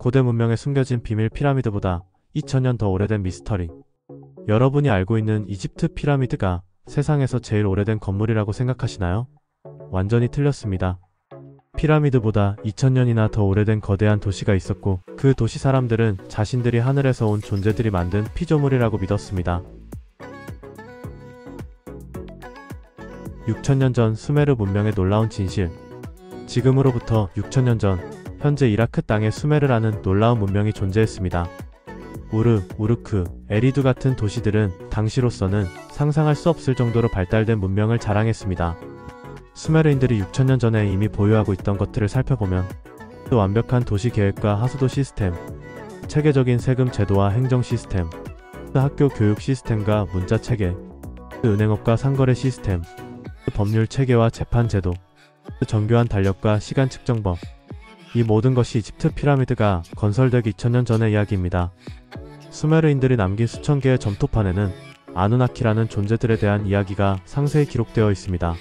고대 문명에 숨겨진 비밀 피라미드보다 2000년 더 오래된 미스터리. 여러분이 알고 있는 이집트 피라미드가 세상에서 제일 오래된 건물이라고 생각하시나요? 완전히 틀렸습니다. 피라미드보다 2000년이나 더 오래된 거대한 도시가 있었고, 그 도시 사람들은 자신들이 하늘에서 온 존재들이 만든 피조물이라고 믿었습니다. 6000년 전 수메르 문명의 놀라운 진실. 지금으로부터 6000년 전, 현재 이라크 땅에 수메르라는 놀라운 문명이 존재했습니다. 우르, 우르크, 에리두 같은 도시들은 당시로서는 상상할 수 없을 정도로 발달된 문명을 자랑했습니다. 수메르인들이 6000년 전에 이미 보유하고 있던 것들을 살펴보면 완벽한 도시 계획과 하수도 시스템, 체계적인 세금 제도와 행정 시스템, 학교 교육 시스템과 문자 체계, 은행업과 상거래 시스템, 법률 체계와 재판 제도, 정교한 달력과 시간 측정법, 이 모든 것이 이집트 피라미드가 건설되기 2000년 전의 이야기입니다. 수메르인들이 남긴 수천 개의 점토판에는 아누나키라는 존재들에 대한 이야기가 상세히 기록되어 있습니다.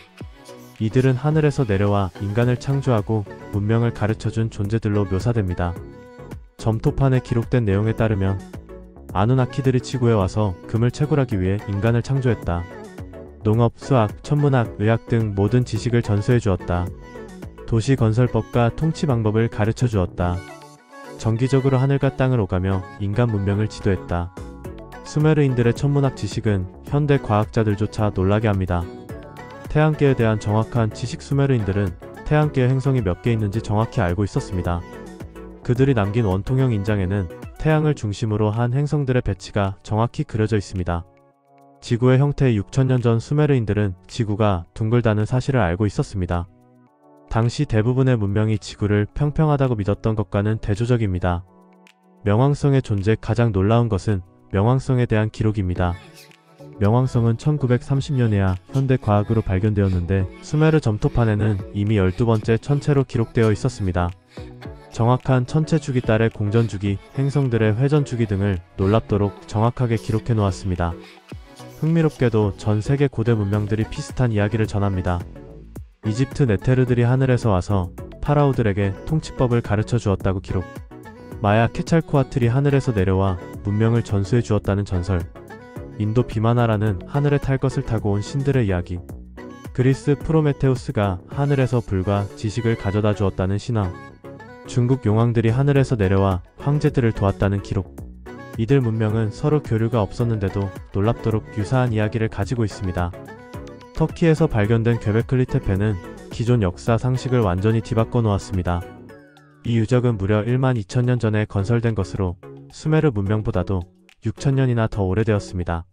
이들은 하늘에서 내려와 인간을 창조하고 문명을 가르쳐준 존재들로 묘사됩니다. 점토판에 기록된 내용에 따르면 아누나키들이 지구에 와서 금을 채굴하기 위해 인간을 창조했다. 농업, 수학, 천문학, 의학 등 모든 지식을 전수해 주었다. 도시 건설법과 통치 방법을 가르쳐 주었다. 정기적으로 하늘과 땅을 오가며 인간 문명을 지도했다. 수메르인들의 천문학 지식은 현대 과학자들조차 놀라게 합니다. 태양계에 대한 정확한 지식. 수메르인들은 태양계의 행성이 몇 개 있는지 정확히 알고 있었습니다. 그들이 남긴 원통형 인장에는 태양을 중심으로 한 행성들의 배치가 정확히 그려져 있습니다. 지구의 형태의 6000년 전 수메르인들은 지구가 둥글다는 사실을 알고 있었습니다. 당시 대부분의 문명이 지구를 평평하다고 믿었던 것과는 대조적입니다. 명왕성의 존재. 가장 놀라운 것은 명왕성에 대한 기록입니다. 명왕성은 1930년에야 현대 과학으로 발견되었는데 수메르 점토판에는 이미 12번째 천체로 기록되어 있었습니다. 정확한 천체 주기 달의 공전 주기, 행성들의 회전 주기 등을 놀랍도록 정확하게 기록해 놓았습니다. 흥미롭게도 전 세계 고대 문명들이 비슷한 이야기를 전합니다. 이집트 네테르들이 하늘에서 와서 파라오들에게 통치법을 가르쳐 주었다고 기록. 마야 케찰코아틀이 하늘에서 내려와 문명을 전수해 주었다는 전설. 인도 비마나라는 하늘에 탈 것을 타고 온 신들의 이야기. 그리스 프로메테우스가 하늘에서 불과 지식을 가져다 주었다는 신화. 중국 용왕들이 하늘에서 내려와 황제들을 도왔다는 기록. 이들 문명은 서로 교류가 없었는데도 놀랍도록 유사한 이야기를 가지고 있습니다. 터키에서 발견된 göbekli tepe는 기존 역사 상식을 완전히 뒤바꿔 놓았습니다. 이 유적은 무려 12000년 전에 건설된 것으로 수메르 문명보다도 6000년이나 더 오래되었습니다.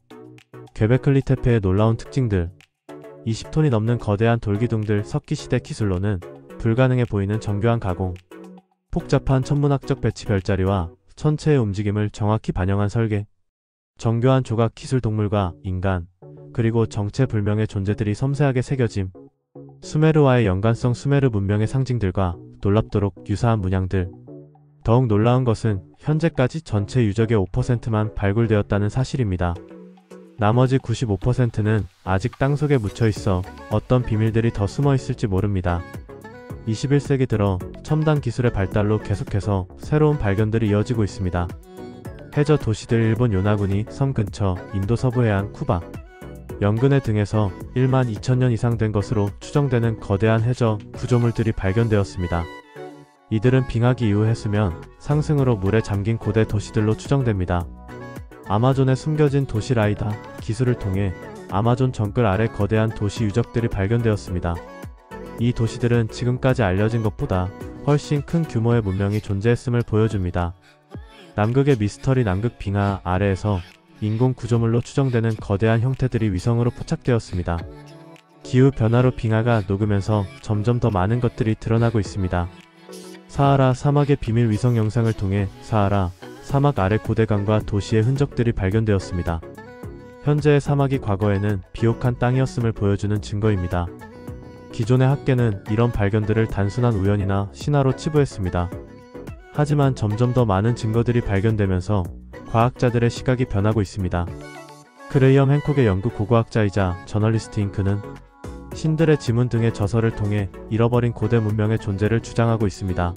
göbekli tepe의 놀라운 특징들. 20톤이 넘는 거대한 돌기둥들. 석기시대 기술로는 불가능해 보이는 정교한 가공, 복잡한 천문학적 배치 별자리와 천체의 움직임을 정확히 반영한 설계, 정교한 조각 기술. 동물과 인간, 그리고 정체불명의 존재들이 섬세하게 새겨짐. 수메르와의 연관성. 수메르 문명의 상징들과 놀랍도록 유사한 문양들. 더욱 놀라운 것은 현재까지 전체 유적의 5%만 발굴되었다는 사실입니다. 나머지 95%는 아직 땅속에 묻혀있어 어떤 비밀들이 더 숨어있을지 모릅니다. 21세기 들어 첨단 기술의 발달로 계속해서 새로운 발견들이 이어지고 있습니다. 해저 도시들. 일본 요나구니 섬 근처, 인도 서부 해안, 쿠바, 연근해 등에서 12000년 이상 된 것으로 추정되는 거대한 해저 구조물들이 발견되었습니다. 이들은 빙하기 이후 해수면 상승으로 물에 잠긴 고대 도시들로 추정됩니다. 아마존에 숨겨진 도시. 라이다 기술을 통해 아마존 정글 아래 거대한 도시 유적들이 발견되었습니다. 이 도시들은 지금까지 알려진 것보다 훨씬 큰 규모의 문명이 존재했음을 보여줍니다. 남극의 미스터리. 남극 빙하 아래에서 인공 구조물로 추정되는 거대한 형태들이 위성으로 포착되었습니다. 기후 변화로 빙하가 녹으면서 점점 더 많은 것들이 드러나고 있습니다. 사하라 사막의 비밀. 위성 영상을 통해 사하라 사막 아래 고대강과 도시의 흔적들이 발견되었습니다. 현재의 사막이 과거에는 비옥한 땅이었음을 보여주는 증거입니다. 기존의 학계는 이런 발견들을 단순한 우연이나 신화로 치부했습니다. 하지만 점점 더 많은 증거들이 발견되면서 과학자들의 시각이 변하고 있습니다. 그레이엄 행콕의 영국 고고학자이자 저널리스트인 그는 신들의 지문 등의 저서를 통해 잃어버린 고대 문명의 존재를 주장하고 있습니다.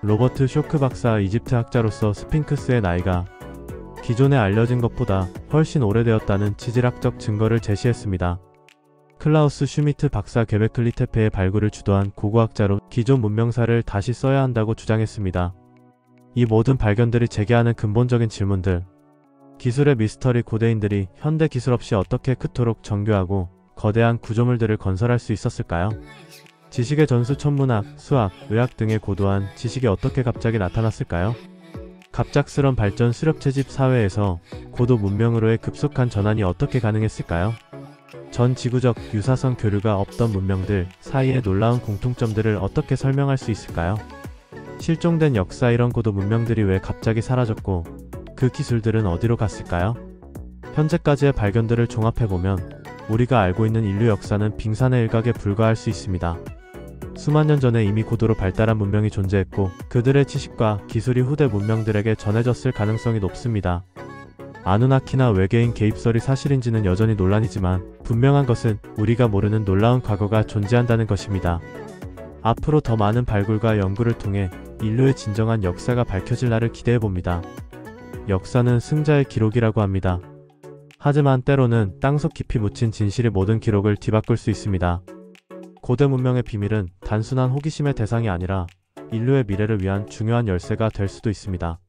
로버트 쇼크 박사 이집트 학자로서 스핑크스의 나이가 기존에 알려진 것보다 훨씬 오래되었다는 지질학적 증거를 제시했습니다. 클라우스 슈미트 박사 게베클리 테페의 발굴을 주도한 고고학자로 기존 문명사를 다시 써야 한다고 주장했습니다. 이 모든 발견들이 제기하는 근본적인 질문들. 기술의 미스터리 고대인들이 현대 기술 없이 어떻게 그토록 정교하고 거대한 구조물들을 건설할 수 있었을까요? 지식의 전수 천문학, 수학, 의학 등의 고도한 지식이 어떻게 갑자기 나타났을까요? 갑작스런 발전 수렵채집 사회에서 고도 문명으로의 급속한 전환이 어떻게 가능했을까요? 전 지구적 유사성 교류가 없던 문명들 사이의 놀라운 공통점들을 어떻게 설명할 수 있을까요? 실종된 역사 이런 고도 문명들이 왜 갑자기 사라졌고 그 기술들은 어디로 갔을까요? 현재까지의 발견들을 종합해보면 우리가 알고 있는 인류 역사는 빙산의 일각에 불과할 수 있습니다. 수만 년 전에 이미 고도로 발달한 문명이 존재했고 그들의 지식과 기술이 후대 문명들에게 전해졌을 가능성이 높습니다. 아누나키나 외계인 개입설이 사실인지는 여전히 논란이지만 분명한 것은 우리가 모르는 놀라운 과거가 존재한다는 것입니다. 앞으로 더 많은 발굴과 연구를 통해 인류의 진정한 역사가 밝혀질 날을 기대해봅니다. 역사는 승자의 기록이라고 합니다. 하지만 때로는 땅속 깊이 묻힌 진실이 모든 기록을 뒤바꿀 수 있습니다. 고대 문명의 비밀은 단순한 호기심의 대상이 아니라 인류의 미래를 위한 중요한 열쇠가 될 수도 있습니다.